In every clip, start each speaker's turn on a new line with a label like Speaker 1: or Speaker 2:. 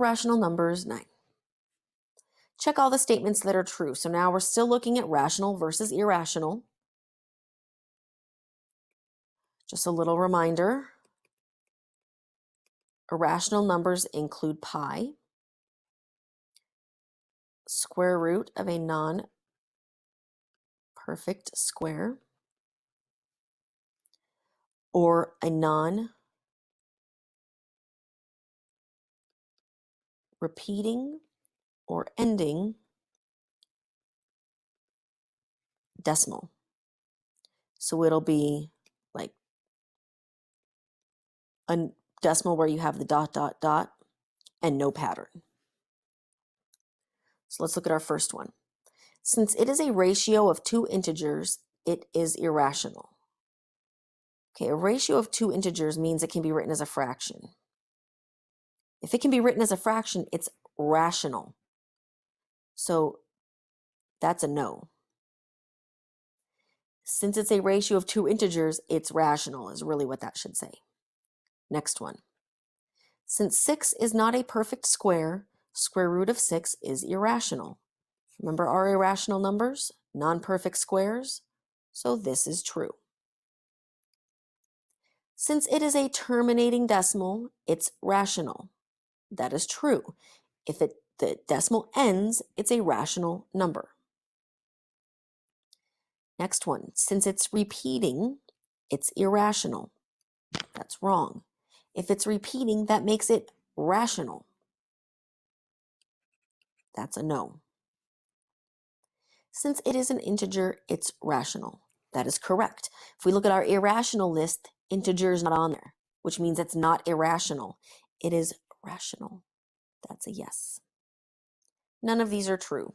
Speaker 1: rational number is 9. Check all the statements that are true. So now we're still looking at rational versus irrational. Just a little reminder. Irrational numbers include pi, square root of a non-perfect square, or a non-repeating or ending decimal. So it'll be like a decimal where you have the dot, dot, dot, and no pattern. So let's look at our first one. Since it is a ratio of 2 integers, it is irrational. Okay, a ratio of 2 integers means it can be written as a fraction. If it can be written as a fraction, it's rational. So that's a no. Since it's a ratio of 2 integers, it's rational is really what that should say. Next one. Since 6 is not a perfect square, square root of 6 is irrational. Remember our irrational numbers, non-perfect squares? So this is true. Since it is a terminating decimal, it's rational. That is true. If the decimal ends, it's a rational number. Next one, since it's repeating, it's irrational. That's wrong. If it's repeating, that makes it rational. That's a no. Since it is an integer, it's rational. That is correct. If we look at our irrational list, integer is not on there, which means it's not irrational. It is rational. That's a yes. None of these are true.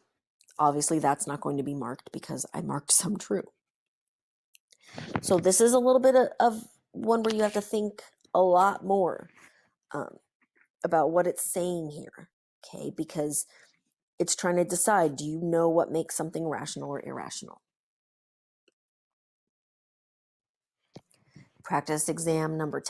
Speaker 1: Obviously, that's not going to be marked because I marked some true. So this is a little bit of one where you have to think a lot more about what it's saying here, okay? Because it's trying to decide, do you know what makes something rational or irrational? Practice exam number 10.